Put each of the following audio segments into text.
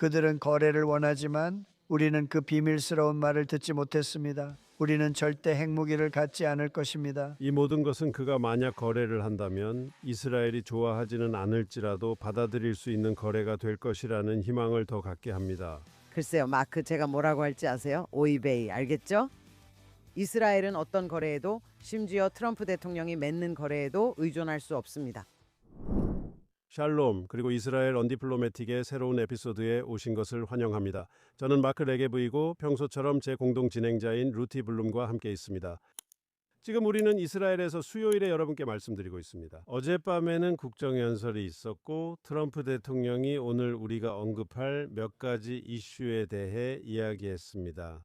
그들은 거래를 원하지만 우리는 그 비밀스러운 말을 듣지 못했습니다. 우리는 절대 핵무기를 갖지 않을 것입니다. 이 모든 것은 그가 만약 거래를 한다면 이스라엘이 좋아하지는 않을지라도 받아들일 수 있는 거래가 될 것이라는 희망을 더 갖게 합니다. 글쎄요, 마크 제가 뭐라고 할지 아세요? 오이베이 알겠죠? 이스라엘은 어떤 거래에도 심지어 트럼프 대통령이 맺는 거래에도 의존할 수 없습니다. 샬롬, 그리고 이스라엘 언디플로매틱의 새로운 에피소드에 오신 것을 환영합니다. 저는 마크 레게브이고 평소처럼 제 공동 진행자인 루티 블룸과 함께 있습니다. 지금 우리는 이스라엘에서 수요일에 여러분께 말씀드리고 있습니다. 어젯밤에는 국정연설이 있었고 트럼프 대통령이 오늘 우리가 언급할 몇 가지 이슈에 대해 이야기했습니다.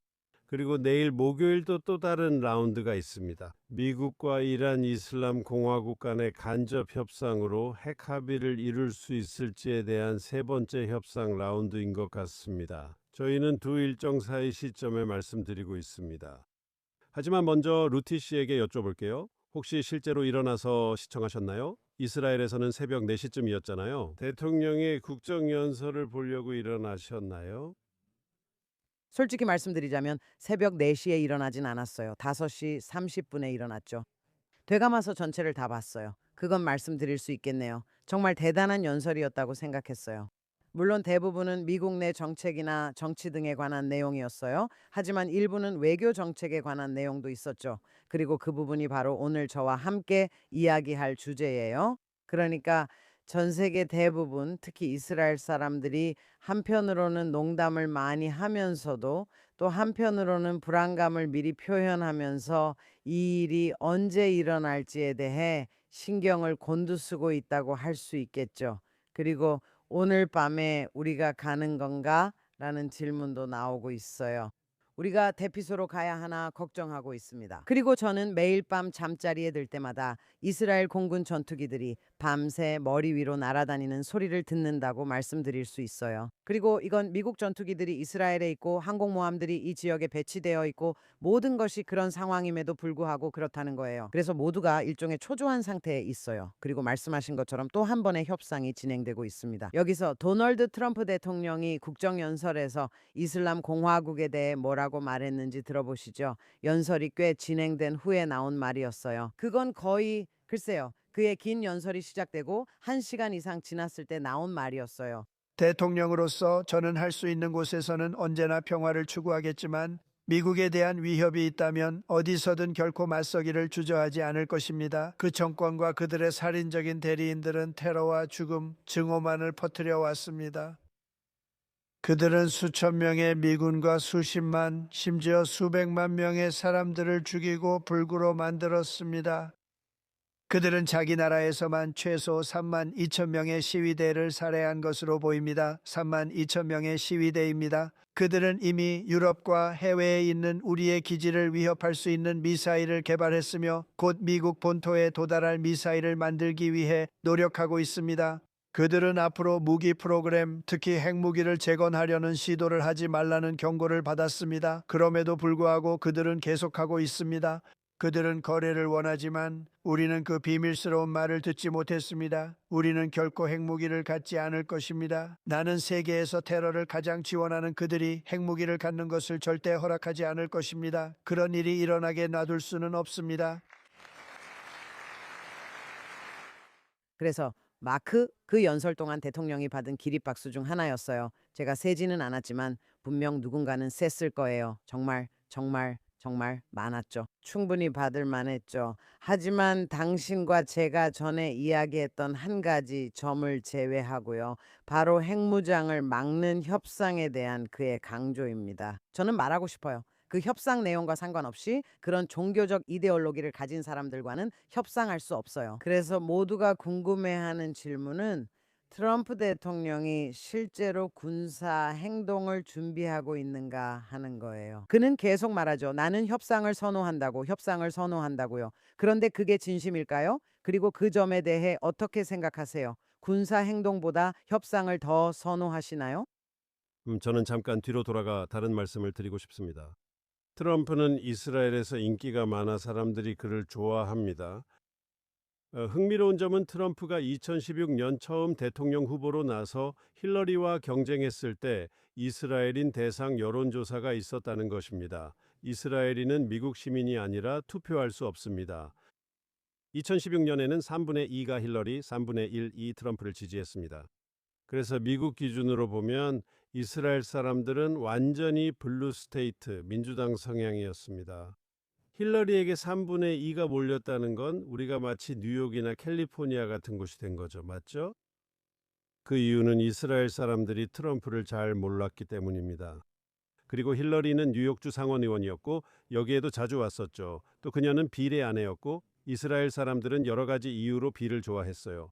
그리고 내일 목요일도 또 다른 라운드가 있습니다. 미국과 이란 이슬람 공화국 간의 간접 협상으로 핵 합의를 이룰 수 있을지에 대한 세 번째 협상 라운드인 것 같습니다. 저희는 두 일정 사이 시점에 말씀드리고 있습니다. 하지만 먼저 루티 씨에게 여쭤볼게요. 혹시 실제로 일어나서 시청하셨나요? 이스라엘에서는 새벽 4시쯤이었잖아요. 대통령의 국정연설을 보려고 일어나셨나요? 솔직히 말씀드리자면 새벽 4시에 일어나진 않았어요. 5시 30분에 일어났죠. 되감아서 전체를 다 봤어요. 그건 말씀드릴 수 있겠네요. 정말 대단한 연설이었다고 생각했어요. 물론 대부분은 미국 내 정책이나 정치 등에 관한 내용이었어요. 하지만 일부는 외교 정책에 관한 내용도 있었죠. 그리고 그 부분이 바로 오늘 저와 함께 이야기할 주제예요. 그러니까 전 세계 대부분, 특히 이스라엘 사람들이 한편으로는 농담을 많이 하면서도 또 한편으로는 불안감을 미리 표현하면서 이 일이 언제 일어날지에 대해 신경을 곤두쓰고 있다고 할 수 있겠죠. 그리고 오늘 밤에 우리가 가는 건가? 라는 질문도 나오고 있어요. 우리가 대피소로 가야 하나 걱정하고 있습니다. 그리고 저는 매일 밤 잠자리에 들 때마다 이스라엘 공군 전투기들이 밤새 머리 위로 날아다니는 소리를 듣는다고 말씀드릴 수 있어요. 그리고 이건 미국 전투기들이 이스라엘에 있고 항공모함들이 이 지역에 배치되어 있고 모든 것이 그런 상황임에도 불구하고 그렇다는 거예요. 그래서 모두가 일종의 초조한 상태에 있어요. 그리고 말씀하신 것처럼 또 한 번의 협상이 진행되고 있습니다. 여기서 도널드 트럼프 대통령이 국정연설에서 이슬람 공화국에 대해 뭐라고 말했는지 들어보시죠. 연설이 꽤 진행된 후에 나온 말이었어요. 그건 거의 글쎄요. 그의 긴 연설이 시작되고 1시간 이상 지났을 때 나온 말이었어요. 대통령으로서 저는 할 수 있는 곳에서는 언제나 평화를 추구하겠지만 미국에 대한 위협이 있다면 어디서든 결코 맞서기를 주저하지 않을 것입니다. 그 정권과 그들의 살인적인 대리인들은 테러와 죽음, 증오만을 퍼뜨려 왔습니다. 그들은 수천 명의 미군과 수십만, 심지어 수백만 명의 사람들을 죽이고 불구로 만들었습니다. 그들은 자기 나라에서만 최소 3만 2천 명의 시위대를 살해한 것으로 보입니다. 3만 2천 명의 시위대입니다. 그들은 이미 유럽과 해외에 있는 우리의 기지를 위협할 수 있는 미사일을 개발했으며 곧 미국 본토에 도달할 미사일을 만들기 위해 노력하고 있습니다. 그들은 앞으로 무기 프로그램, 특히 핵무기를 재건하려는 시도를 하지 말라는 경고를 받았습니다. 그럼에도 불구하고 그들은 계속하고 있습니다. 그들은 거래를 원하지만 우리는 그 비밀스러운 말을 듣지 못했습니다. 우리는 결코 핵무기를 갖지 않을 것입니다. 나는 세계에서 테러를 가장 지원하는 그들이 핵무기를 갖는 것을 절대 허락하지 않을 것입니다. 그런 일이 일어나게 놔둘 수는 없습니다. 그래서 마크 그 연설 동안 대통령이 받은 기립박수 중 하나였어요. 제가 세지는 않았지만 분명 누군가는 셌을 거예요. 정말 정말 정말 많았죠. 충분히 받을 만했죠. 하지만 당신과 제가 전에 이야기했던 한 가지 점을 제외하고요. 바로 핵무장을 막는 협상에 대한 그의 강조입니다. 저는 말하고 싶어요. 그 협상 내용과 상관없이 그런 종교적 이데올로기를 가진 사람들과는 협상할 수 없어요. 그래서 모두가 궁금해하는 질문은 트럼프 대통령이 실제로 군사 행동을 준비하고 있는가 하는 거예요. 그는 계속 말하죠. 나는 협상을 선호한다고, 협상을 선호한다고요. 그런데 그게 진심일까요? 그리고 그 점에 대해 어떻게 생각하세요? 군사 행동보다 협상을 더 선호하시나요? 저는 잠깐 뒤로 돌아가 다른 말씀을 드리고 싶습니다. 트럼프는 이스라엘에서 인기가 많아 사람들이 그를 좋아합니다. 흥미로운 점은 트럼프가 2016년 처음 대통령 후보로 나서 힐러리와 경쟁했을 때 이스라엘인 대상 여론조사가 있었다는 것입니다. 이스라엘인은 미국 시민이 아니라 투표할 수 없습니다. 2016년에는 3분의 2가 힐러리, 3분의 1이 트럼프를 지지했습니다. 그래서 미국 기준으로 보면 이스라엘 사람들은 완전히 블루 스테이트, 민주당 성향이었습니다. 힐러리에게 3분의 2가 몰렸다는 건 우리가 마치 뉴욕이나 캘리포니아 같은 곳이 된 거죠. 맞죠? 그 이유는 이스라엘 사람들이 트럼프를 잘 몰랐기 때문입니다. 그리고 힐러리는 뉴욕주 상원의원이었고 여기에도 자주 왔었죠. 또 그녀는 빌의 아내였고 이스라엘 사람들은 여러 가지 이유로 빌을 좋아했어요.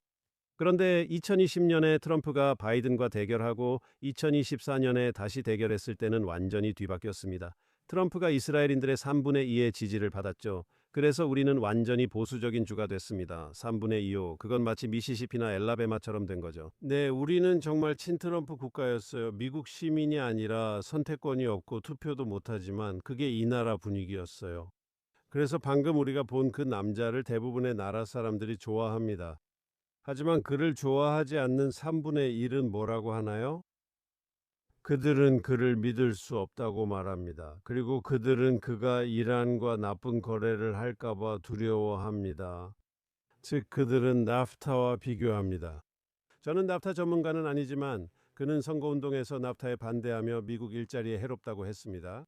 그런데 2020년에 트럼프가 바이든과 대결하고 2024년에 다시 대결했을 때는 완전히 뒤바뀌었습니다. 트럼프가 이스라엘인들의 3분의 2의 지지를 받았죠. 그래서 우리는 완전히 보수적인 주가 됐습니다. 3분의 2요. 그건 마치 미시시피나 엘라베마처럼 된 거죠. 네, 우리는 정말 친트럼프 국가였어요. 미국 시민이 아니라 선택권이 없고 투표도 못하지만 그게 이 나라 분위기였어요. 그래서 방금 우리가 본 그 남자를 대부분의 나라 사람들이 좋아합니다. 하지만 그를 좋아하지 않는 3분의 1은 뭐라고 하나요? 그들은 그를 믿을 수 없다고 말합니다. 그리고 그들은 그가 이란과 나쁜 거래를 할까봐 두려워합니다. 즉, 그들은 나프타와 비교합니다. 저는 나프타 전문가는 아니지만 그는 선거운동에서 나프타에 반대하며 미국 일자리에 해롭다고 했습니다.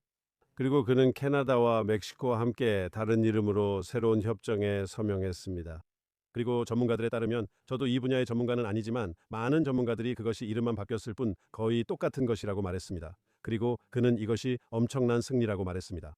그리고 그는 캐나다와 멕시코와 함께 다른 이름으로 새로운 협정에 서명했습니다. 그리고 전문가들에 따르면 저도 이 분야의 전문가는 아니지만 많은 전문가들이 그것이 이름만 바뀌었을 뿐 거의 똑같은 것이라고 말했습니다. 그리고 그는 이것이 엄청난 승리라고 말했습니다.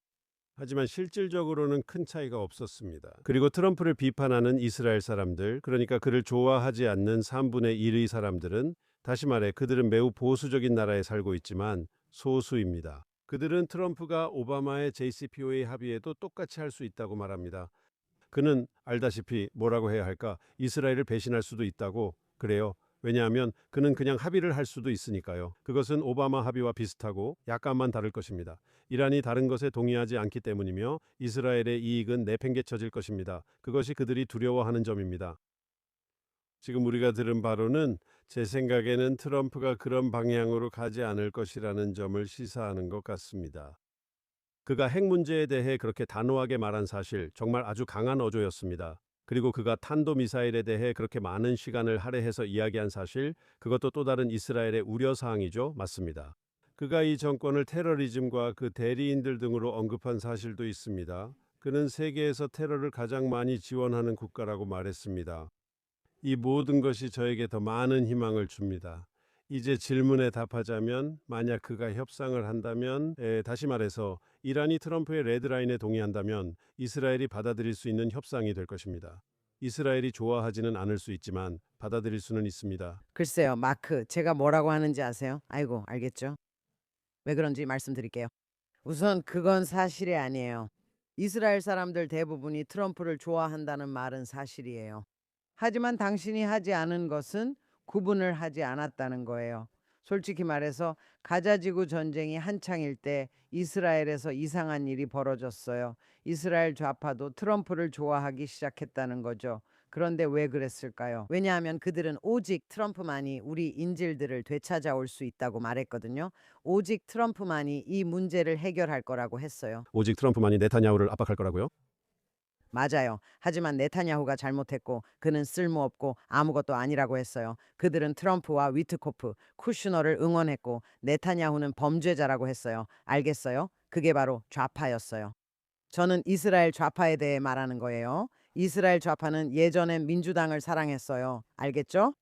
하지만 실질적으로는 큰 차이가 없었습니다. 그리고 트럼프를 비판하는 이스라엘 사람들, 그러니까 그를 좋아하지 않는 3분의 1의 사람들은 다시 말해 그들은 매우 보수적인 나라에 살고 있지만 소수입니다. 그들은 트럼프가 오바마의 JCPOA 합의에도 똑같이 할 수 있다고 말합니다. 그는 알다시피 뭐라고 해야 할까? 이스라엘을 배신할 수도 있다고 그래요. 왜냐하면 그는 그냥 합의를 할 수도 있으니까요. 그것은 오바마 합의와 비슷하고 약간만 다를 것입니다. 이란이 다른 것에 동의하지 않기 때문이며 이스라엘의 이익은 내팽개쳐질 것입니다. 그것이 그들이 두려워하는 점입니다. 지금 우리가 들은 바로는 제 생각에는 트럼프가 그런 방향으로 가지 않을 것이라는 점을 시사하는 것 같습니다. 그가 핵 문제에 대해 그렇게 단호하게 말한 사실 정말 아주 강한 어조였습니다. 그리고 그가 탄도미사일에 대해 그렇게 많은 시간을 할애해서 이야기한 사실, 그것도 또 다른 이스라엘의 우려사항이죠. 맞습니다. 그가 이 정권을 테러리즘과 그 대리인들 등으로 언급한 사실도 있습니다. 그는 세계에서 테러를 가장 많이 지원하는 국가라고 말했습니다. 이 모든 것이 저에게 더 많은 희망을 줍니다. 이제 질문에 답하자면 만약 그가 협상을 한다면 다시 말해서 이란이 트럼프의 레드라인에 동의한다면 이스라엘이 받아들일 수 있는 협상이 될 것입니다. 이스라엘이 좋아하지는 않을 수 있지만 받아들일 수는 있습니다. 글쎄요, 마크, 제가 뭐라고 하는지 아세요? 아이고, 알겠죠? 왜 그런지 말씀드릴게요. 우선 그건 사실이 아니에요. 이스라엘 사람들 대부분이 트럼프를 좋아한다는 말은 사실이에요. 하지만 당신이 하지 않은 것은 구분을 하지 않았다는 거예요. 솔직히 말해서 가자지구 전쟁이 한창일 때 이스라엘에서 이상한 일이 벌어졌어요. 이스라엘 좌파도 트럼프를 좋아하기 시작했다는 거죠. 그런데 왜 그랬을까요? 왜냐하면 그들은 오직 트럼프만이 우리 인질들을 되찾아올 수 있다고 말했거든요. 오직 트럼프만이 이 문제를 해결할 거라고 했어요. 오직 트럼프만이 네타냐후를 압박할 거라고요? 맞아요. 하지만 네타냐후가 잘못했고 그는 쓸모없고 아무것도 아니라고 했어요. 그들은 트럼프와 위트코프, 쿠슈너를 응원했고 네타냐후는 범죄자라고 했어요. 알겠어요? 그게 바로 좌파였어요. 저는 이스라엘 좌파에 대해 말하는 거예요. 이스라엘 좌파는 예전엔 민주당을 사랑했어요. 알겠죠?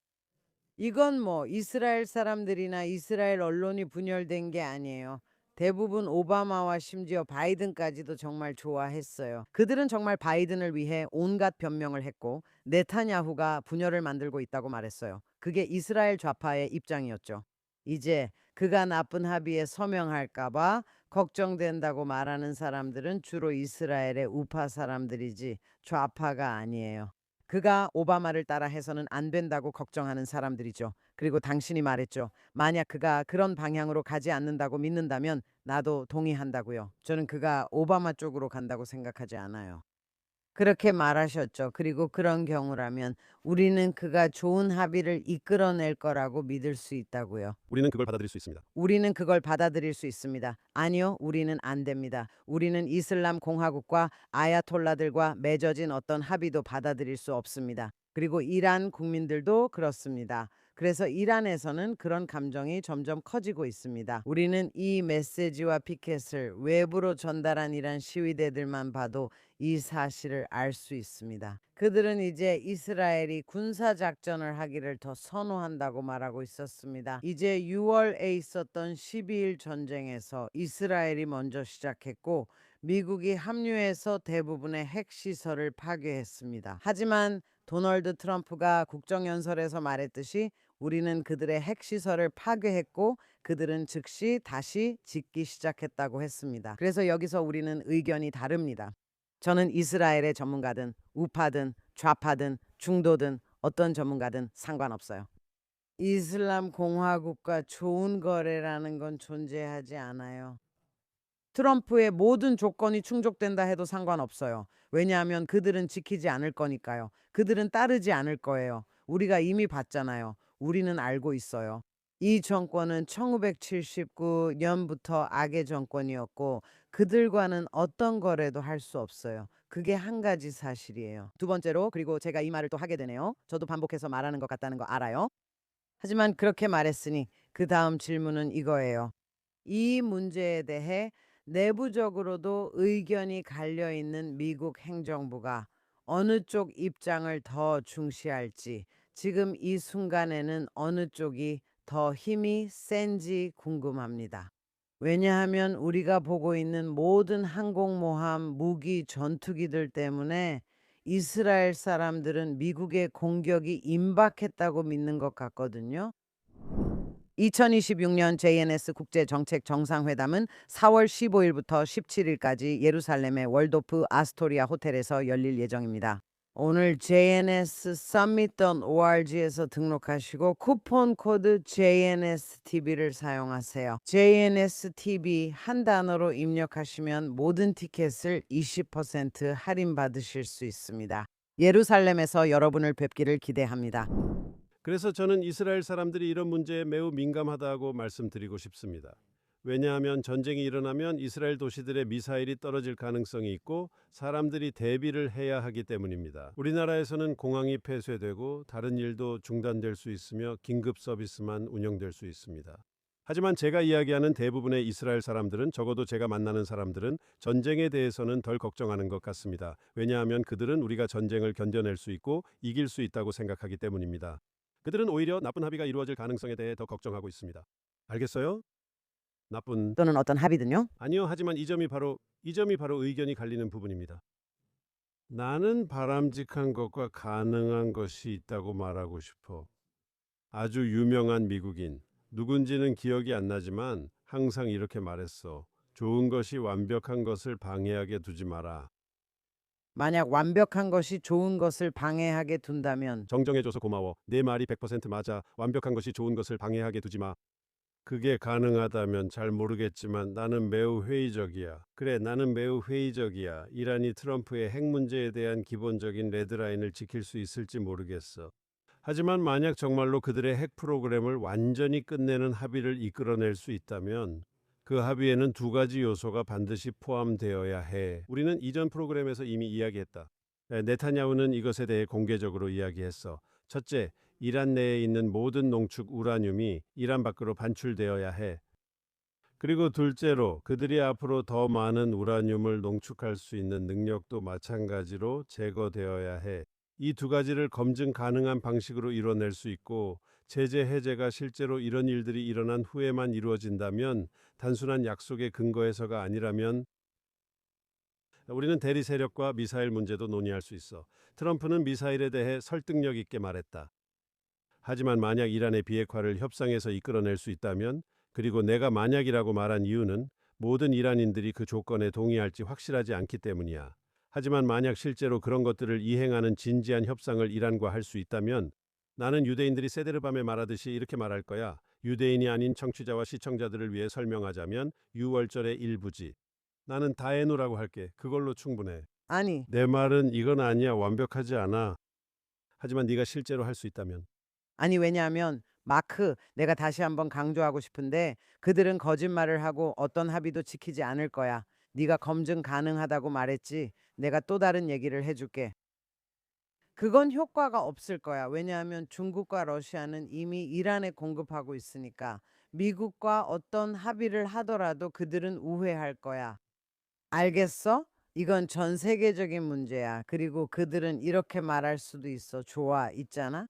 이건 뭐 이스라엘 사람들이나 이스라엘 언론이 분열된 게 아니에요. 대부분 오바마와 심지어 바이든까지도 정말 좋아했어요. 그들은 정말 바이든을 위해 온갖 변명을 했고 네타냐후가 분열을 만들고 있다고 말했어요. 그게 이스라엘 좌파의 입장이었죠. 이제 그가 나쁜 합의에 서명할까 봐 걱정된다고 말하는 사람들은 주로 이스라엘의 우파 사람들이지 좌파가 아니에요. 그가 오바마를 따라 해서는 안 된다고 걱정하는 사람들이죠. 그리고 당신이 말했죠. 만약 그가 그런 방향으로 가지 않는다고 믿는다면 나도 동의한다고요. 저는 그가 오바마 쪽으로 간다고 생각하지 않아요. 그렇게 말하셨죠. 그리고 그런 경우라면 우리는 그가 좋은 합의를 이끌어낼 거라고 믿을 수 있다고요. 우리는 그걸 받아들일 수 있습니다. 우리는 그걸 받아들일 수 있습니다. 아니요, 우리는 안 됩니다. 우리는 이슬람 공화국과 아야톨라들과 맺어진 어떤 합의도 받아들일 수 없습니다. 그리고 이란 국민들도 그렇습니다. 그래서 이란에서는 그런 감정이 점점 커지고 있습니다. 우리는 이 메시지와 피켓을 외부로 전달한 이란 시위대들만 봐도 이 사실을 알 수 있습니다. 그들은 이제 이스라엘이 군사작전을 하기를 더 선호한다고 말하고 있었습니다. 이제 6월에 있었던 12일 전쟁에서 이스라엘이 먼저 시작했고 미국이 합류해서 대부분의 핵시설을 파괴했습니다. 하지만 도널드 트럼프가 국정연설에서 말했듯이 우리는 그들의 핵시설을 파괴했고 그들은 즉시 다시 짓기 시작했다고 했습니다. 그래서 여기서 우리는 의견이 다릅니다. 저는 이스라엘의 전문가든 우파든 좌파든 중도든 어떤 전문가든 상관없어요. 이슬람 공화국과 좋은 거래라는 건 존재하지 않아요. 트럼프의 모든 조건이 충족된다 해도 상관없어요. 왜냐하면 그들은 지키지 않을 거니까요. 그들은 따르지 않을 거예요. 우리가 이미 봤잖아요. 우리는 알고 있어요. 이 정권은 1979년부터 악의 정권이었고 그들과는 어떤 거래도 할 수 없어요. 그게 한 가지 사실이에요. 두 번째로, 그리고 제가 이 말을 또 하게 되네요. 저도 반복해서 말하는 것 같다는 거 알아요. 하지만 그렇게 말했으니 그 다음 질문은 이거예요. 이 문제에 대해 내부적으로도 의견이 갈려 있는 미국 행정부가 어느 쪽 입장을 더 중시할지, 지금 이 순간에는 어느 쪽이 더 힘이 센지 궁금합니다. 왜냐하면 우리가 보고 있는 모든 항공모함, 무기, 전투기들 때문에 이스라엘 사람들은 미국의 공격이 임박했다고 믿는 것 같거든요. 2026년 JNS 국제정책 정상회담은 4월 15일부터 17일까지 예루살렘의 월도프 아스토리아 호텔에서 열릴 예정입니다. 오늘 JNS summit.org에서 등록하시고 쿠폰 코드 JNSTV를 사용하세요. JNSTV 한 단어로 입력하시면 모든 티켓을 20% 할인받으실 수 있습니다. 예루살렘에서 여러분을 뵙기를 기대합니다. 그래서 저는 이스라엘 사람들이 이런 문제에 매우 민감하다고 말씀드리고 싶습니다. 왜냐하면 전쟁이 일어나면 이스라엘 도시들의 미사일이 떨어질 가능성이 있고 사람들이 대비를 해야 하기 때문입니다. 우리나라에서는 공항이 폐쇄되고 다른 일도 중단될 수 있으며 긴급 서비스만 운영될 수 있습니다. 하지만 제가 이야기하는 대부분의 이스라엘 사람들은, 적어도 제가 만나는 사람들은 전쟁에 대해서는 덜 걱정하는 것 같습니다. 왜냐하면 그들은 우리가 전쟁을 견뎌낼 수 있고 이길 수 있다고 생각하기 때문입니다. 그들은 오히려 나쁜 합의가 이루어질 가능성에 대해 더 걱정하고 있습니다. 알겠어요? 나쁜 또는 어떤 합의든요. 아니요. 하지만 이 점이 바로 의견이 갈리는 부분입니다. 나는 바람직한 것과 가능한 것이 있다고 말하고 싶어. 아주 유명한 미국인, 누군지는 기억이 안 나지만 항상 이렇게 말했어. 좋은 것이 완벽한 것을 방해하게 두지 마라. 만약 완벽한 것이 좋은 것을 방해하게 둔다면 정정해줘서 고마워. 내 말이 100% 맞아. 완벽한 것이 좋은 것을 방해하게 두지 마. 그게 가능하다면 잘 모르겠지만 나는 매우 회의적이야. 그래, 나는 매우 회의적이야. 이란이 트럼프의 핵 문제에 대한 기본적인 레드라인을 지킬 수 있을지 모르겠어. 하지만 만약 정말로 그들의 핵 프로그램을 완전히 끝내는 합의를 이끌어낼 수 있다면 그 합의에는 두 가지 요소가 반드시 포함되어야 해. 우리는 이전 프로그램에서 이미 이야기했다. 네타냐후는 이것에 대해 공개적으로 이야기했어. 첫째, 이란 내에 있는 모든 농축 우라늄이 이란 밖으로 반출되어야 해. 그리고 둘째로 그들이 앞으로 더 많은 우라늄을 농축할 수 있는 능력도 마찬가지로 제거되어야 해. 이 두 가지를 검증 가능한 방식으로 이뤄낼 수 있고 제재 해제가 실제로 이런 일들이 일어난 후에만 이루어진다면, 단순한 약속의 근거에서가 아니라면 우리는 대리 세력과 미사일 문제도 논의할 수 있어. 트럼프는 미사일에 대해 설득력 있게 말했다. 하지만 만약 이란의 비핵화를 협상에서 이끌어낼 수 있다면, 그리고 내가 만약이라고 말한 이유는 모든 이란인들이 그 조건에 동의할지 확실하지 않기 때문이야. 하지만 만약 실제로 그런 것들을 이행하는 진지한 협상을 이란과 할 수 있다면, 나는 유대인들이 세데르밤에 말하듯이 이렇게 말할 거야. 유대인이 아닌 청취자와 시청자들을 위해 설명하자면 6월절의 일부지. 나는 다에누라고 할게. 그걸로 충분해. 아니, 내 말은 이건 아니야. 완벽하지 않아. 하지만 네가 실제로 할 수 있다면. 왜냐하면 마크, 내가 다시 한번 강조하고 싶은데 그들은 거짓말을 하고 어떤 합의도 지키지 않을 거야. 네가 검증 가능하다고 말했지. 내가 또 다른 얘기를 해줄게. 그건 효과가 없을 거야. 왜냐하면 중국과 러시아는 이미 이란에 공급하고 있으니까 미국과 어떤 합의를 하더라도 그들은 우회할 거야. 알겠어? 이건 전 세계적인 문제야. 그리고 그들은 이렇게 말할 수도 있어. 좋아, 있잖아.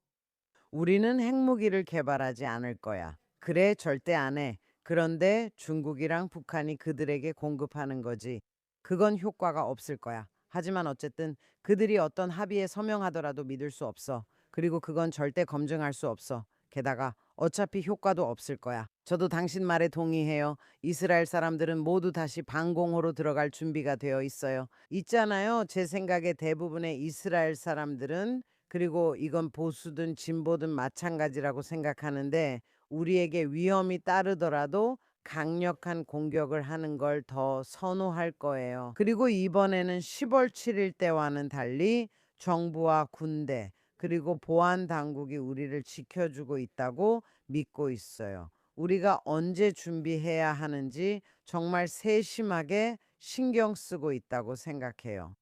우리는 핵무기를 개발하지 않을 거야. 그래, 절대 안 해. 그런데 중국이랑 북한이 그들에게 공급하는 거지. 그건 효과가 없을 거야. 하지만 어쨌든 그들이 어떤 합의에 서명하더라도 믿을 수 없어. 그리고 그건 절대 검증할 수 없어. 게다가 어차피 효과도 없을 거야. 저도 당신 말에 동의해요. 이스라엘 사람들은 모두 다시 방공호로 들어갈 준비가 되어 있어요. 있잖아요. 제 생각에 대부분의 이스라엘 사람들은, 그리고 이건 보수든 진보든 마찬가지라고 생각하는데, 우리에게 위험이 따르더라도 강력한 공격을 하는 걸 더 선호할 거예요. 그리고 이번에는 10월 7일 때와는 달리 정부와 군대, 그리고 보안 당국이 우리를 지켜주고 있다고 믿고 있어요. 우리가 언제 준비해야 하는지 정말 세심하게 신경 쓰고 있다고 생각해요.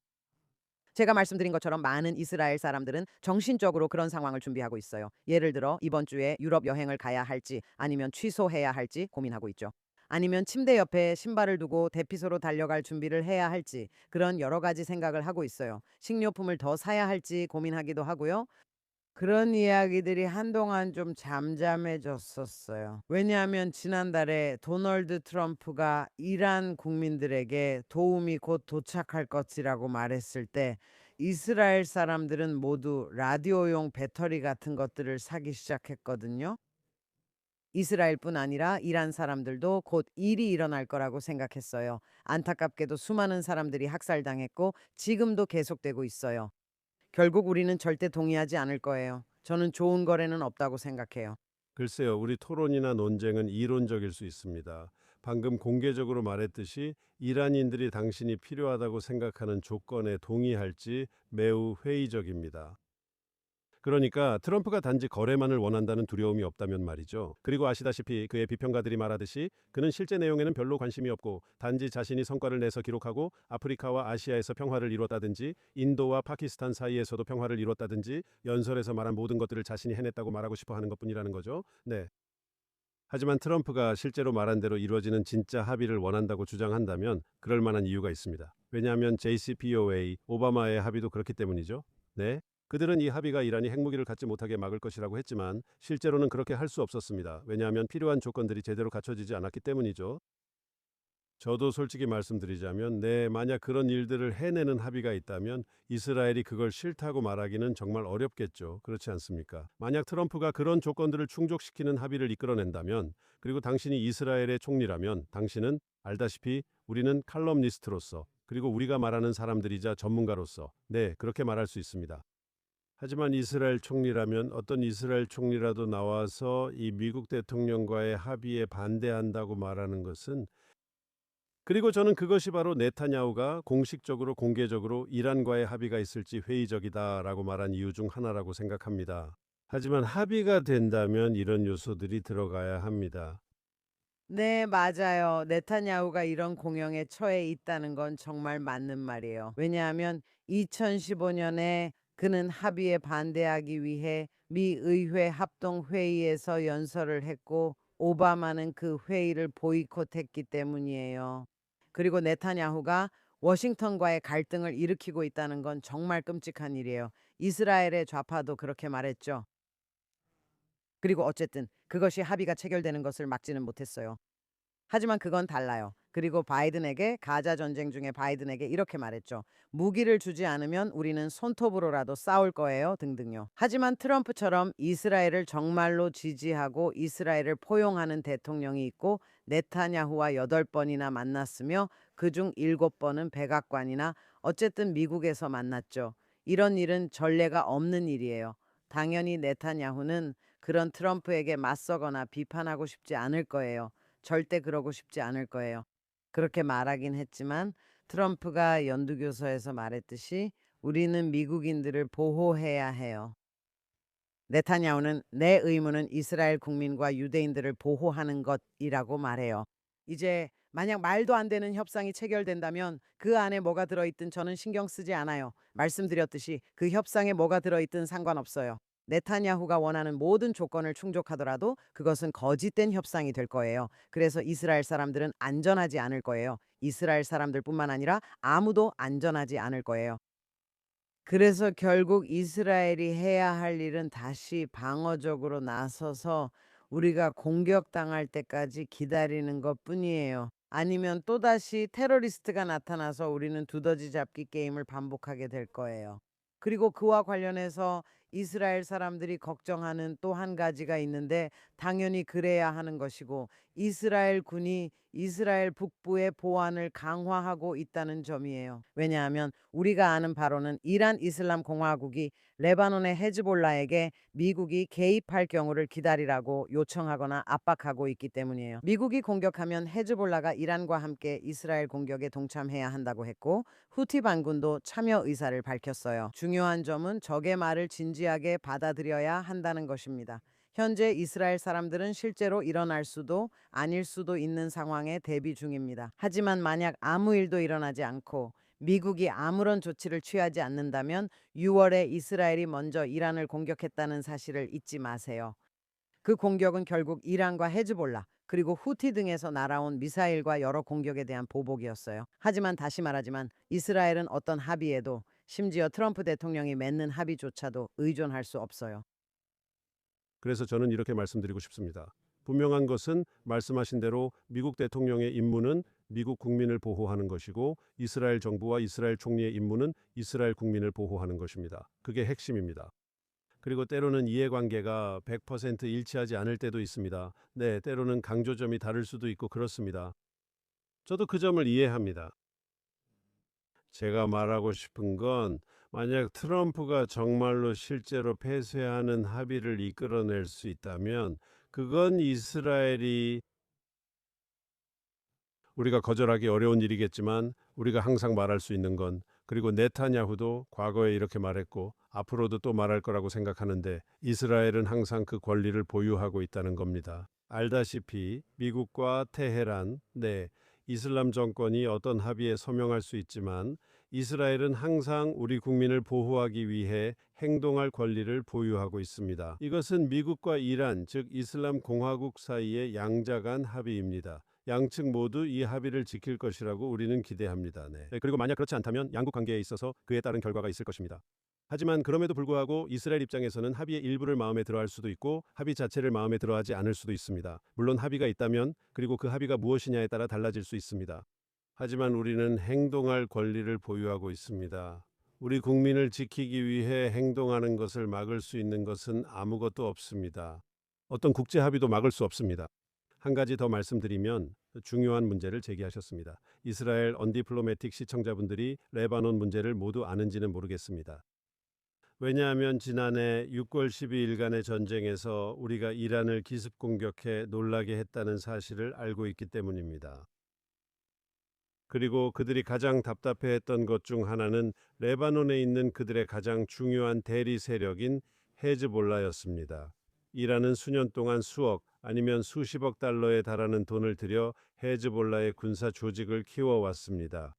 제가 말씀드린 것처럼 많은 이스라엘 사람들은 정신적으로 그런 상황을 준비하고 있어요. 예를 들어 이번 주에 유럽 여행을 가야 할지 아니면 취소해야 할지 고민하고 있죠. 아니면 침대 옆에 신발을 두고 대피소로 달려갈 준비를 해야 할지, 그런 여러 가지 생각을 하고 있어요. 식료품을 더 사야 할지 고민하기도 하고요. 그런 이야기들이 한동안 좀 잠잠해졌었어요. 왜냐하면 지난달에 도널드 트럼프가 이란 국민들에게 도움이 곧 도착할 것이라고 말했을 때 이스라엘 사람들은 모두 라디오용 배터리 같은 것들을 사기 시작했거든요. 이스라엘뿐 아니라 이란 사람들도 곧 일이 일어날 거라고 생각했어요. 안타깝게도 수많은 사람들이 학살당했고 지금도 계속되고 있어요. 결국 우리는 절대 동의하지 않을 거예요. 저는 좋은 거래는 없다고 생각해요. 글쎄요. 우리 토론이나 논쟁은 이론적일 수 있습니다. 방금 공개적으로 말했듯이 이란인들이 당신이 필요하다고 생각하는 조건에 동의할지 매우 회의적입니다. 그러니까 트럼프가 단지 거래만을 원한다는 두려움이 없다면 말이죠. 그리고 아시다시피 그의 비평가들이 말하듯이 그는 실제 내용에는 별로 관심이 없고 단지 자신이 성과를 내서 기록하고 아프리카와 아시아에서 평화를 이뤘다든지 인도와 파키스탄 사이에서도 평화를 이뤘다든지 연설에서 말한 모든 것들을 자신이 해냈다고 말하고 싶어 하는 것뿐이라는 거죠. 네. 하지만 트럼프가 실제로 말한 대로 이루어지는 진짜 합의를 원한다고 주장한다면 그럴 만한 이유가 있습니다. 왜냐하면 JCPOA, 오바마의 합의도 그렇기 때문이죠. 네. 그들은 이 합의가 이란이 핵무기를 갖지 못하게 막을 것이라고 했지만 실제로는 그렇게 할 수 없었습니다. 왜냐하면 필요한 조건들이 제대로 갖춰지지 않았기 때문이죠. 저도 솔직히 말씀드리자면 만약 그런 일들을 해내는 합의가 있다면 이스라엘이 그걸 싫다고 말하기는 정말 어렵겠죠. 그렇지 않습니까? 만약 트럼프가 그런 조건들을 충족시키는 합의를 이끌어낸다면, 그리고 당신이 이스라엘의 총리라면 당신은 알다시피 우리는 칼럼니스트로서, 그리고 우리가 말하는 사람들이자 전문가로서 그렇게 말할 수 있습니다. 하지만 이스라엘 총리라면 어떤 이스라엘 총리라도 나와서 이 미국 대통령과의 합의에 반대한다고 말하는 것은, 그리고 저는 그것이 바로 네타냐후가 공식적으로 공개적으로 이란과의 합의가 있을지 회의적이다라고 말한 이유 중 하나라고 생각합니다. 하지만 합의가 된다면 이런 요소들이 들어가야 합니다. 네, 맞아요. 네타냐후가 이런 공영에 처해 있다는 건 정말 맞는 말이에요. 왜냐하면 2015년에 그는 합의에 반대하기 위해 미 의회 합동 회의에서 연설을 했고 오바마는 그 회의를 보이콧했기 때문이에요. 그리고 네타냐후가 워싱턴과의 갈등을 일으키고 있다는 건 정말 끔찍한 일이에요. 이스라엘의 좌파도 그렇게 말했죠. 그리고 어쨌든 그것이 합의가 체결되는 것을 막지는 못했어요. 하지만 그건 달라요. 그리고 바이든에게, 가자 전쟁 중에 바이든에게 이렇게 말했죠. 무기를 주지 않으면 우리는 손톱으로라도 싸울 거예요, 등등요. 하지만 트럼프처럼 이스라엘을 정말로 지지하고 이스라엘을 포용하는 대통령이 있고 네타냐후와 8번이나 만났으며 그중 7번은 백악관이나 어쨌든 미국에서 만났죠. 이런 일은 전례가 없는 일이에요. 당연히 네타냐후는 그런 트럼프에게 맞서거나 비판하고 싶지 않을 거예요. 절대 그러고 싶지 않을 거예요. 그렇게 말하긴 했지만 트럼프가 연두교서에서 말했듯이 우리는 미국인들을 보호해야 해요. 네타냐후는 내 의무는 이스라엘 국민과 유대인들을 보호하는 것이라고 말해요. 이제 만약 말도 안 되는 협상이 체결된다면 그 안에 뭐가 들어있든 저는 신경 쓰지 않아요. 말씀드렸듯이 그 협상에 뭐가 들어있든 상관없어요. 네타냐후가 원하는 모든 조건을 충족하더라도 그것은 거짓된 협상이 될 거예요. 그래서 이스라엘 사람들은 안전하지 않을 거예요. 이스라엘 사람들뿐만 아니라 아무도 안전하지 않을 거예요. 그래서 결국 이스라엘이 해야 할 일은 다시 방어적으로 나서서 우리가 공격당할 때까지 기다리는 것뿐이에요. 아니면 또다시 테러리스트가 나타나서 우리는 두더지 잡기 게임을 반복하게 될 거예요. 그리고 그와 관련해서 이스라엘 사람들이 걱정하는 또 한 가지가 있는데 당연히 그래야 하는 것이고 이스라엘 군이 이스라엘 북부의 보안을 강화하고 있다는 점이에요. 왜냐하면 우리가 아는 바로는 이란 이슬람 공화국이 레바논의 헤즈볼라에게 미국이 개입할 경우를 기다리라고 요청하거나 압박하고 있기 때문이에요. 미국이 공격하면 헤즈볼라가 이란과 함께 이스라엘 공격에 동참해야 한다고 했고 후티 반군도 참여 의사를 밝혔어요. 중요한 점은 적의 말을 진지하게 받아들여야 한다는 것입니다. 현재 이스라엘 사람들은 실제로 일어날 수도 아닐 수도 있는 상황에 대비 중입니다. 하지만 만약 아무 일도 일어나지 않고 미국이 아무런 조치를 취하지 않는다면 6월에 이스라엘이 먼저 이란을 공격했다는 사실을 잊지 마세요. 그 공격은 결국 이란과 헤즈볼라 그리고 후티 등에서 날아온 미사일과 여러 공격에 대한 보복이었어요. 하지만 다시 말하지만 이스라엘은 어떤 합의에도 심지어 트럼프 대통령이 맺는 합의조차도 의존할 수 없어요. 그래서 저는 이렇게 말씀드리고 싶습니다. 분명한 것은 말씀하신 대로 미국 대통령의 임무는 미국 국민을 보호하는 것이고 이스라엘 정부와 이스라엘 총리의 임무는 이스라엘 국민을 보호하는 것입니다. 그게 핵심입니다. 그리고 때로는 이해관계가 100% 일치하지 않을 때도 있습니다. 네, 때로는 강조점이 다를 수도 있고 그렇습니다. 저도 그 점을 이해합니다. 제가 말하고 싶은 건 만약 트럼프가 정말로 실제로 폐쇄하는 합의를 이끌어낼 수 있다면 그건 이스라엘이 우리가 거절하기 어려운 일이겠지만 우리가 항상 말할 수 있는 건 그리고 네타냐후도 과거에 이렇게 말했고 앞으로도 또 말할 거라고 생각하는데 이스라엘은 항상 그 권리를 보유하고 있다는 겁니다. 알다시피 미국과 테헤란, 이슬람 정권이 어떤 합의에 서명할 수 있지만 이스라엘은 항상 우리 국민을 보호하기 위해 행동할 권리를 보유하고 있습니다. 이것은 미국과 이란, 즉 이슬람 공화국 사이의 양자 간 합의입니다. 양측 모두 이 합의를 지킬 것이라고 우리는 기대합니다. 그리고 만약 그렇지 않다면 양국 관계에 있어서 그에 따른 결과가 있을 것입니다. 하지만 그럼에도 불구하고 이스라엘 입장에서는 합의의 일부를 마음에 들어할 수도 있고 합의 자체를 마음에 들어하지 않을 수도 있습니다. 물론 합의가 있다면 그리고 그 합의가 무엇이냐에 따라 달라질 수 있습니다. 하지만 우리는 행동할 권리를 보유하고 있습니다. 우리 국민을 지키기 위해 행동하는 것을 막을 수 있는 것은 아무것도 없습니다. 어떤 국제 합의도 막을 수 없습니다. 한 가지 더 말씀드리면 중요한 문제를 제기하셨습니다. 이스라엘 언디플로매틱 시청자분들이 레바논 문제를 모두 아는지는 모르겠습니다. 왜냐하면 지난해 6월 12일간의 전쟁에서 우리가 이란을 기습 공격해 놀라게 했다는 사실을 알고 있기 때문입니다. 그리고 그들이 가장 답답해했던 것 중 하나는 레바논에 있는 그들의 가장 중요한 대리 세력인 헤즈볼라였습니다. 이란은 수년 동안 수억 아니면 수십억 달러에 달하는 돈을 들여 헤즈볼라의 군사 조직을 키워왔습니다.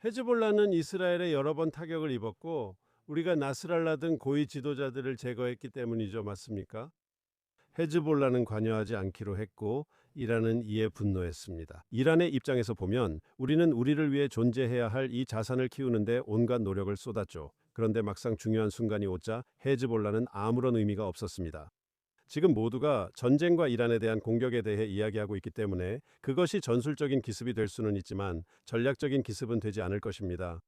헤즈볼라는 이스라엘에 여러 번 타격을 입었고 우리가 나스랄라 등 고위 지도자들을 제거했기 때문이죠. 맞습니까? 헤즈볼라는 관여하지 않기로 했고 이란은 이에 분노했습니다. 이란의 입장에서 보면 우리는 우리를 위해 존재해야 할 이 자산을 키우는데 온갖 노력을 쏟았죠. 그런데 막상 중요한 순간이 오자 헤즈볼라는 아무런 의미가 없었습니다. 지금 모두가 전쟁과 이란에 대한 공격에 대해 이야기하고 있기 때문에 그것이 전술적인 기습이 될 수는 있지만 전략적인 기습은 되지 않을 것입니다.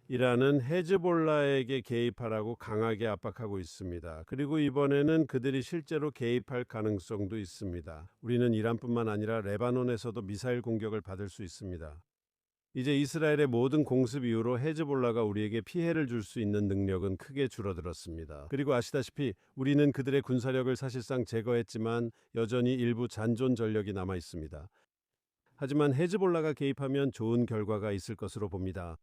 이란은 헤즈볼라에게 개입하라고 강하게 압박하고 있습니다. 그리고 이번에는 그들이 실제로 개입할 가능성도 있습니다. 우리는 이란뿐만 아니라 레바논에서도 미사일 공격을 받을 수 있습니다. 이제 이스라엘의 모든 공습 이후로 헤즈볼라가 우리에게 피해를 줄 수 있는 능력은 크게 줄어들었습니다. 그리고 아시다시피 우리는 그들의 군사력을 사실상 제거했지만 여전히 일부 잔존 전력이 남아 있습니다. 하지만 헤즈볼라가 개입하면 좋은 결과가 있을 것으로 봅니다.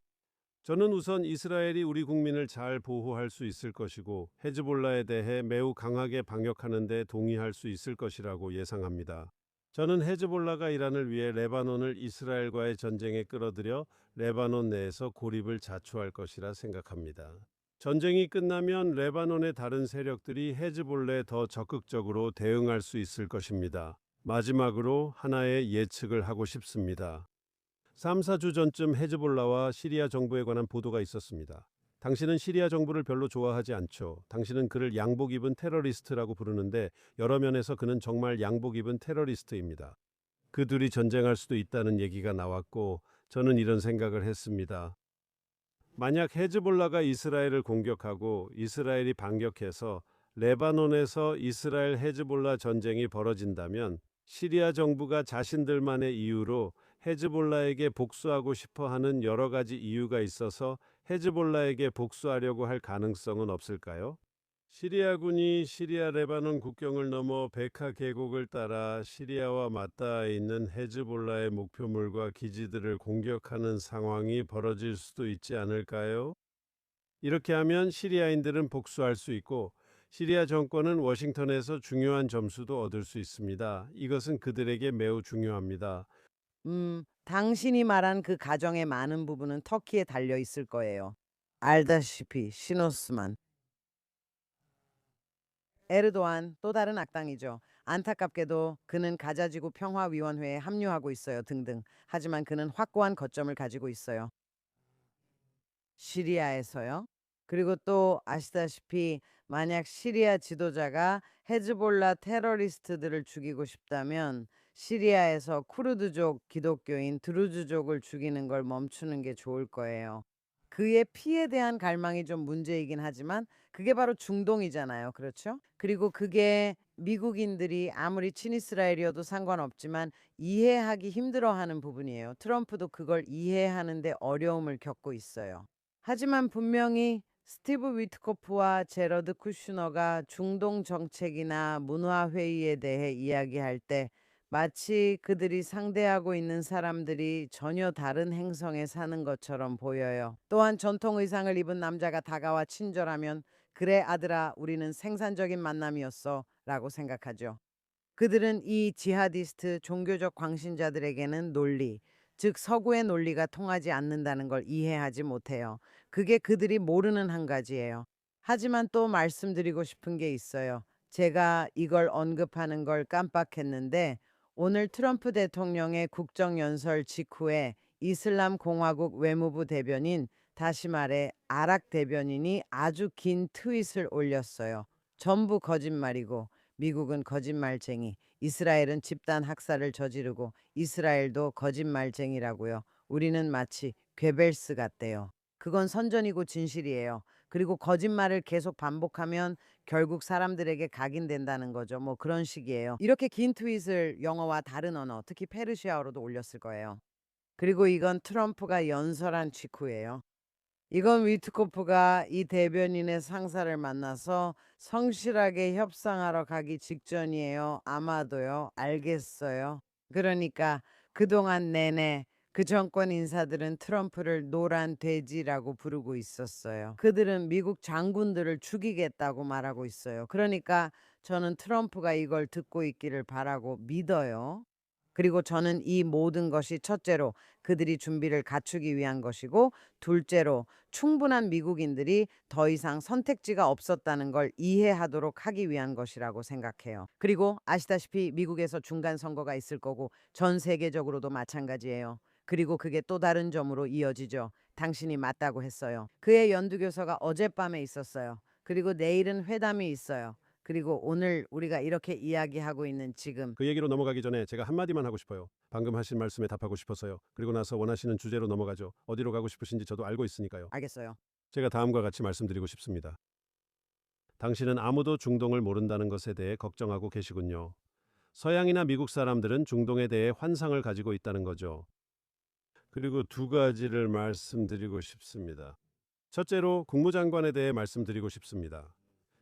저는 우선 이스라엘이 우리 국민을 잘 보호할 수 있을 것이고 헤즈볼라에 대해 매우 강하게 방역하는 데 동의할 수 있을 것이라고 예상합니다. 저는 헤즈볼라가 이란을 위해 레바논을 이스라엘과의 전쟁에 끌어들여 레바논 내에서 고립을 자초할 것이라 생각합니다. 전쟁이 끝나면 레바논의 다른 세력들이 헤즈볼라에 더 적극적으로 대응할 수 있을 것입니다. 마지막으로 하나의 예측을 하고 싶습니다. 3, 4주 전쯤 헤즈볼라와 시리아 정부에 관한 보도가 있었습니다. 당신은 시리아 정부를 별로 좋아하지 않죠. 당신은 그를 양복 입은 테러리스트라고 부르는데 여러 면에서 그는 정말 양복 입은 테러리스트입니다. 그 둘이 전쟁할 수도 있다는 얘기가 나왔고 저는 이런 생각을 했습니다. 만약 헤즈볼라가 이스라엘을 공격하고 이스라엘이 반격해서 레바논에서 이스라엘 헤즈볼라 전쟁이 벌어진다면 시리아 정부가 자신들만의 이유로 헤즈볼라에게 복수하고 싶어 하는 여러 가지 이유가 있어서 헤즈볼라에게 복수하려고 할 가능성은 없을까요? 시리아군이 시리아 레바논 국경을 넘어 베카 계곡을 따라 시리아와 맞닿아 있는 헤즈볼라의 목표물과 기지들을 공격하는 상황이 벌어질 수도 있지 않을까요? 이렇게 하면 시리아인들은 복수할 수 있고 시리아 정권은 워싱턴에서 중요한 점수도 얻을 수 있습니다. 이것은 그들에게 매우 중요합니다. 당신이 말한 그 가정의 많은 부분은 터키에 달려 있을 거예요. 알다시피 시노스만. 에르도안 또 다른 악당이죠. 안타깝게도 그는 가자지구 평화위원회에 합류하고 있어요. 등등. 하지만 그는 확고한 거점을 가지고 있어요. 시리아에서요. 그리고 또 아시다시피 만약 시리아 지도자가 헤즈볼라 테러리스트들을 죽이고 싶다면 시리아에서 쿠르드족 기독교인 드루즈족을 죽이는 걸 멈추는 게 좋을 거예요. 그의 피에 대한 갈망이 좀 문제이긴 하지만 그게 바로 중동이잖아요. 그렇죠? 그리고 그게 미국인들이 아무리 친이스라엘이어도 상관없지만 이해하기 힘들어하는 부분이에요. 트럼프도 그걸 이해하는데 어려움을 겪고 있어요. 하지만 분명히 스티브 위트코프와 제러드 쿠슈너가 중동 정책이나 문화 회의에 대해 이야기할 때 마치 그들이 상대하고 있는 사람들이 전혀 다른 행성에 사는 것처럼 보여요. 또한 전통 의상을 입은 남자가 다가와 친절하면 그래 아들아 우리는 생산적인 만남이었어 라고 생각하죠. 그들은 이 지하디스트 종교적 광신자들에게는 논리, 즉 서구의 논리가 통하지 않는다는 걸 이해하지 못해요. 그게 그들이 모르는 한 가지예요. 하지만 또 말씀드리고 싶은 게 있어요. 제가 이걸 언급하는 걸 깜빡했는데 오늘 트럼프 대통령의 국정연설 직후에 이슬람 공화국 외무부 대변인, 다시 말해 아락 대변인이 아주 긴 트윗을 올렸어요. 전부 거짓말이고 미국은 거짓말쟁이, 이스라엘은 집단 학살을 저지르고 이스라엘도 거짓말쟁이라고요. 우리는 마치 괴벨스 같대요. 그건 선전이고 진실이에요. 그리고 거짓말을 계속 반복하면 결국 사람들에게 각인된다는 거죠. 뭐 그런 식이에요. 이렇게 긴 트윗을 영어와 다른 언어, 특히 페르시아어로도 올렸을 거예요. 그리고 이건 트럼프가 연설한 직후예요. 이건 위트코프가 이 대변인의 상사를 만나서 성실하게 협상하러 가기 직전이에요. 아마도요. 알겠어요. 그러니까 그동안 내내 그 정권 인사들은 트럼프를 노란 돼지라고 부르고 있었어요. 그들은 미국 장군들을 죽이겠다고 말하고 있어요. 그러니까 저는 트럼프가 이걸 듣고 있기를 바라고 믿어요. 그리고 저는 이 모든 것이 첫째로 그들이 준비를 갖추기 위한 것이고, 둘째로 충분한 미국인들이 더 이상 선택지가 없었다는 걸 이해하도록 하기 위한 것이라고 생각해요. 그리고 아시다시피 미국에서 중간 선거가 있을 거고 전 세계적으로도 마찬가지예요. 그리고 그게 또 다른 점으로 이어지죠. 당신이 맞다고 했어요. 그의 연두교서가 어젯밤에 있었어요. 그리고 내일은 회담이 있어요. 그리고 오늘 우리가 이렇게 이야기하고 있는 지금. 그 얘기로 넘어가기 전에 제가 한마디만 하고 싶어요. 방금 하신 말씀에 답하고 싶어서요. 그리고 나서 원하시는 주제로 넘어가죠. 어디로 가고 싶으신지 저도 알고 있으니까요. 알겠어요. 제가 다음과 같이 말씀드리고 싶습니다. 당신은 아무도 중동을 모른다는 것에 대해 걱정하고 계시군요. 서양이나 미국 사람들은 중동에 대해 환상을 가지고 있다는 거죠. 그리고 두 가지를 말씀드리고 싶습니다. 첫째로 국무장관에 대해 말씀드리고 싶습니다.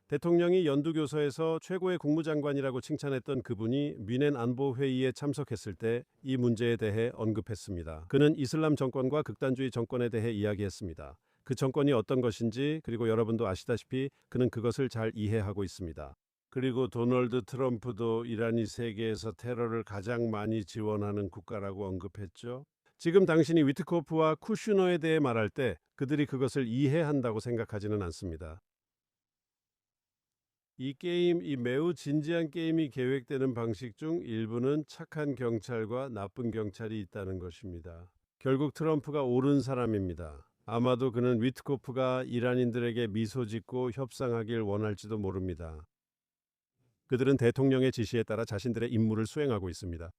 대통령이 연두교서에서 최고의 국무장관이라고 칭찬했던 그분이 뮌헨 안보회의에 참석했을 때 이 문제에 대해 언급했습니다. 그는 이슬람 정권과 극단주의 정권에 대해 이야기했습니다. 그 정권이 어떤 것인지, 그리고 여러분도 아시다시피 그는 그것을 잘 이해하고 있습니다. 그리고 도널드 트럼프도 이란이 세계에서 테러를 가장 많이 지원하는 국가라고 언급했죠. 지금 당신이 위트코프와 쿠슈너에 대해 말할 때 그들이 그것을 이해한다고 생각하지는 않습니다. 이 매우 진지한 게임이 계획되는 방식 중 일부는 착한 경찰과 나쁜 경찰이 있다는 것입니다. 결국 트럼프가 옳은 사람입니다. 아마도 그는 위트코프가 이란인들에게 미소 짓고 협상하길 원할지도 모릅니다. 그들은 대통령의 지시에 따라 자신들의 임무를 수행하고 있습니다.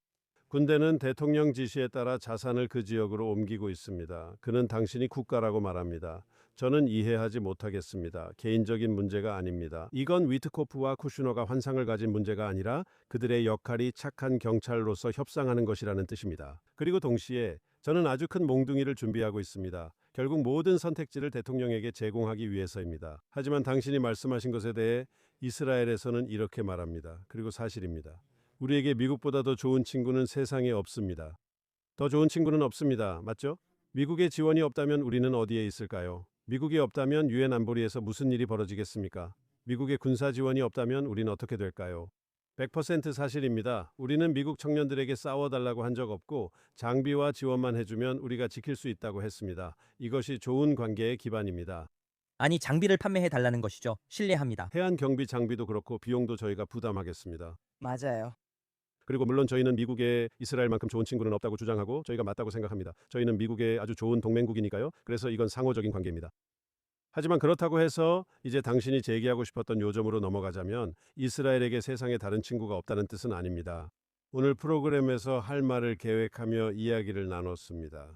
군대는 대통령 지시에 따라 자산을 그 지역으로 옮기고 있습니다. 그는 당신이 국가라고 말합니다. 저는 이해하지 못하겠습니다. 개인적인 문제가 아닙니다. 이건 위트코프와 쿠슈너가 환상을 가진 문제가 아니라 그들의 역할이 착한 경찰로서 협상하는 것이라는 뜻입니다. 그리고 동시에 저는 아주 큰 몽둥이를 준비하고 있습니다. 결국 모든 선택지를 대통령에게 제공하기 위해서입니다. 하지만 당신이 말씀하신 것에 대해 이스라엘에서는 이렇게 말합니다. 그리고 사실입니다. 우리에게 미국보다 더 좋은 친구는 세상에 없습니다. 더 좋은 친구는 없습니다. 맞죠? 미국의 지원이 없다면 우리는 어디에 있을까요? 미국이 없다면 유엔 안보리에서 무슨 일이 벌어지겠습니까? 미국의 군사 지원이 없다면 우리는 어떻게 될까요? 100% 사실입니다. 우리는 미국 청년들에게 싸워달라고 한 적 없고 장비와 지원만 해주면 우리가 지킬 수 있다고 했습니다. 이것이 좋은 관계의 기반입니다. 아니, 장비를 판매해 달라는 것이죠. 신뢰합니다. 해안 경비 장비도 그렇고 비용도 저희가 부담하겠습니다. 맞아요. 그리고 물론 저희는 미국에 이스라엘만큼 좋은 친구는 없다고 주장하고 저희가 맞다고 생각합니다. 저희는 미국의 아주 좋은 동맹국이니까요. 그래서 이건 상호적인 관계입니다. 하지만 그렇다고 해서 이제 당신이 제기하고 싶었던 요점으로 넘어가자면 이스라엘에게 세상에 다른 친구가 없다는 뜻은 아닙니다. 오늘 프로그램에서 할 말을 계획하며 이야기를 나눴습니다.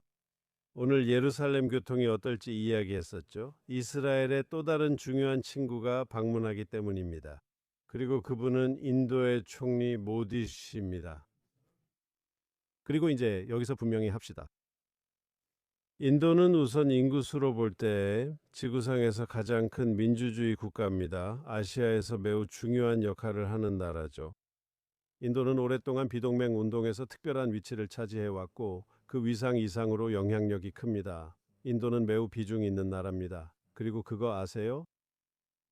오늘 예루살렘 교통이 어떨지 이야기했었죠. 이스라엘의 또 다른 중요한 친구가 방문하기 때문입니다. 그리고 그분은 인도의 총리 모디 씨입니다. 그리고 이제 여기서 분명히 합시다. 인도는 우선 인구수로 볼 때 지구상에서 가장 큰 민주주의 국가입니다. 아시아에서 매우 중요한 역할을 하는 나라죠. 인도는 오랫동안 비동맹 운동에서 특별한 위치를 차지해왔고 그 위상 이상으로 영향력이 큽니다. 인도는 매우 비중 있는 나라입니다. 그리고 그거 아세요?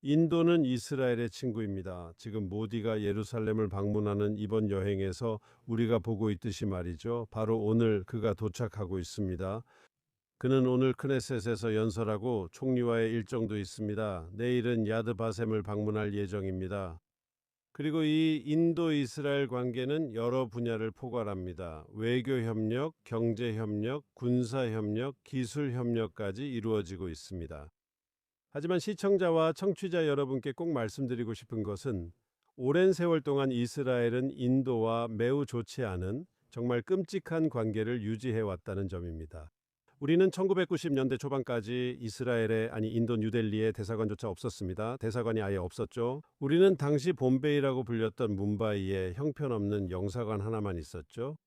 인도는 이스라엘의 친구입니다. 지금 모디가 예루살렘을 방문하는 이번 여행에서 우리가 보고 있듯이 말이죠. 바로 오늘 그가 도착하고 있습니다. 그는 오늘 크네셋에서 연설하고 총리와의 일정도 있습니다. 내일은 야드 바셈을 방문할 예정입니다. 그리고 이 인도-이스라엘 관계는 여러 분야를 포괄합니다. 외교협력, 경제협력, 군사협력, 기술협력까지 이루어지고 있습니다. 하지만 시청자와 청취자 여러분께 꼭 말씀드리고 싶은 것은 오랜 세월 동안 이스라엘은 인도와 매우 좋지 않은 정말 끔찍한 관계를 유지해왔다는 점입니다. 우리는 1990년대 초반까지 인도 뉴델리에 대사관조차 없었습니다. 대사관이 아예 없었죠. 우리는 당시 봄베이라고 불렸던 뭄바이에 형편없는 영사관 하나만 있었죠.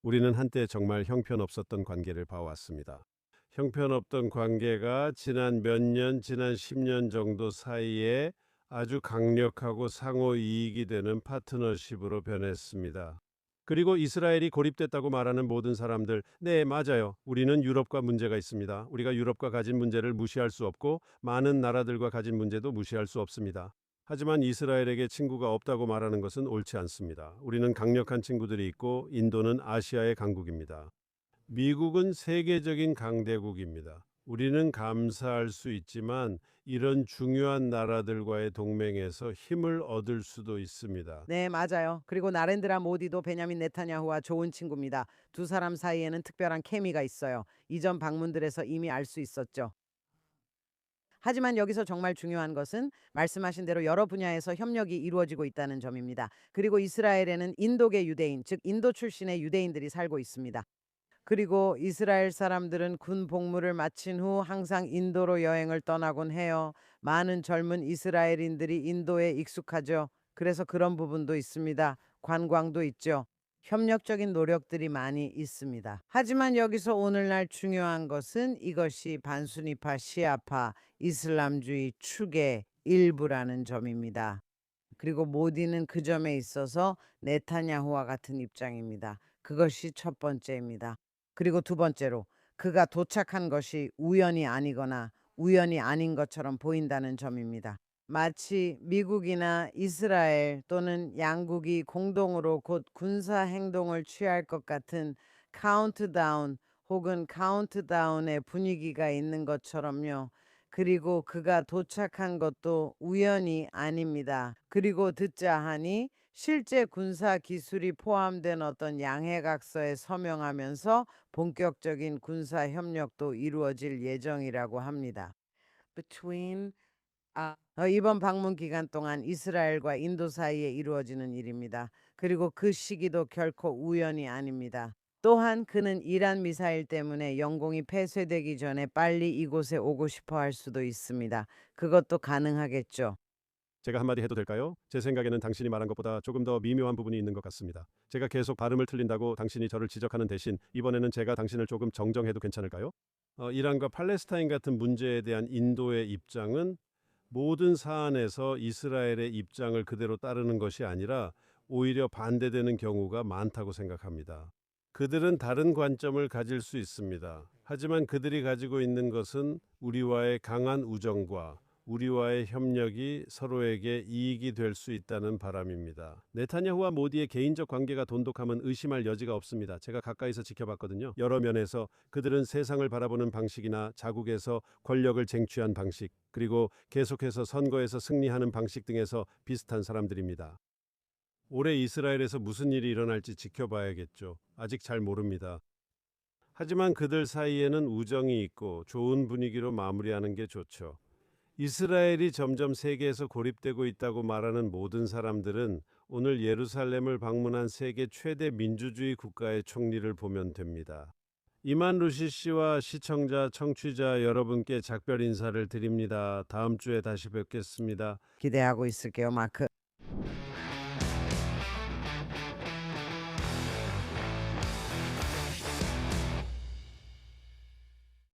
우리는 한때 정말 형편없었던 관계를 봐왔습니다. 형편없던 관계가 지난 10년 정도 사이에 아주 강력하고 상호 이익이 되는 파트너십으로 변했습니다. 그리고 이스라엘이 고립됐다고 말하는 모든 사람들, 네, 맞아요. 우리는 유럽과 문제가 있습니다. 우리가 유럽과 가진 문제를 무시할 수 없고 많은 나라들과 가진 문제도 무시할 수 없습니다. 하지만 이스라엘에게 친구가 없다고 말하는 것은 옳지 않습니다. 우리는 강력한 친구들이 있고 인도는 아시아의 강국입니다. 미국은 세계적인 강대국입니다. 우리는 감사할 수 있지만 이런 중요한 나라들과의 동맹에서 힘을 얻을 수도 있습니다. 네, 맞아요. 그리고 나렌드라 모디도 베냐민 네타냐후와 좋은 친구입니다. 두 사람 사이에는 특별한 케미가 있어요. 이전 방문들에서 이미 알 수 있었죠. 하지만 여기서 정말 중요한 것은 말씀하신 대로 여러 분야에서 협력이 이루어지고 있다는 점입니다. 그리고 이스라엘에는 인도계 유대인, 즉 인도 출신의 유대인들이 살고 있습니다. 그리고 이스라엘 사람들은 군 복무를 마친 후 항상 인도로 여행을 떠나곤 해요. 많은 젊은 이스라엘인들이 인도에 익숙하죠. 그래서 그런 부분도 있습니다. 관광도 있죠. 협력적인 노력들이 많이 있습니다. 하지만 여기서 오늘날 중요한 것은 이것이 반수니파, 시아파, 이슬람주의 축의 일부라는 점입니다. 그리고 모디는 그 점에 있어서 네타냐후와 같은 입장입니다. 그것이 첫 번째입니다. 그리고 두 번째로 그가 도착한 것이 우연이 아니거나 우연이 아닌 것처럼 보인다는 점입니다. 마치 미국이나 이스라엘 또는 양국이 공동으로 곧 군사 행동을 취할 것 같은 카운트다운 혹은 카운트다운의 분위기가 있는 것처럼요. 그리고 그가 도착한 것도 우연이 아닙니다. 그리고 듣자 하니 실제 군사 기술이 포함된 어떤 양해각서에 서명하면서 본격적인 군사 협력도 이루어질 예정이라고 합니다. 이번 방문 기간 동안 이스라엘과 인도 사이에 이루어지는 일입니다. 그리고 그 시기도 결코 우연이 아닙니다. 또한 그는 이란 미사일 때문에 영공이 폐쇄되기 전에 빨리 이곳에 오고 싶어 할 수도 있습니다. 그것도 가능하겠죠. 제가 한마디 해도 될까요? 제 생각에는 당신이 말한 것보다 조금 더 미묘한 부분이 있는 것 같습니다. 제가 계속 발음을 틀린다고 당신이 저를 지적하는 대신 이번에는 제가 당신을 조금 정정해도 괜찮을까요? 이란과 팔레스타인 같은 문제에 대한 인도의 입장은 모든 사안에서 이스라엘의 입장을 그대로 따르는 것이 아니라 오히려 반대되는 경우가 많다고 생각합니다. 그들은 다른 관점을 가질 수 있습니다. 하지만 그들이 가지고 있는 것은 우리와의 강한 우정과 우리와의 협력이 서로에게 이익이 될 수 있다는 바람입니다. 네타냐후와 모디의 개인적 관계가 돈독함은 의심할 여지가 없습니다. 제가 가까이서 지켜봤거든요. 여러 면에서 그들은 세상을 바라보는 방식이나 자국에서 권력을 쟁취한 방식, 그리고 계속해서 선거에서 승리하는 방식 등에서 비슷한 사람들입니다. 올해 이스라엘에서 무슨 일이 일어날지 지켜봐야겠죠. 아직 잘 모릅니다. 하지만 그들 사이에는 우정이 있고 좋은 분위기로 마무리하는 게 좋죠. 이스라엘이 점점 세계에서 고립되고 있다고 말하는 모든 사람들은 오늘 예루살렘을 방문한 세계 최대 민주주의 국가의 총리를 보면 됩니다. 이만 루시 씨와 시청자, 청취자 여러분께 작별 인사를 드립니다. 다음 주에 다시 뵙겠습니다. 기대하고 있을게요, 마크.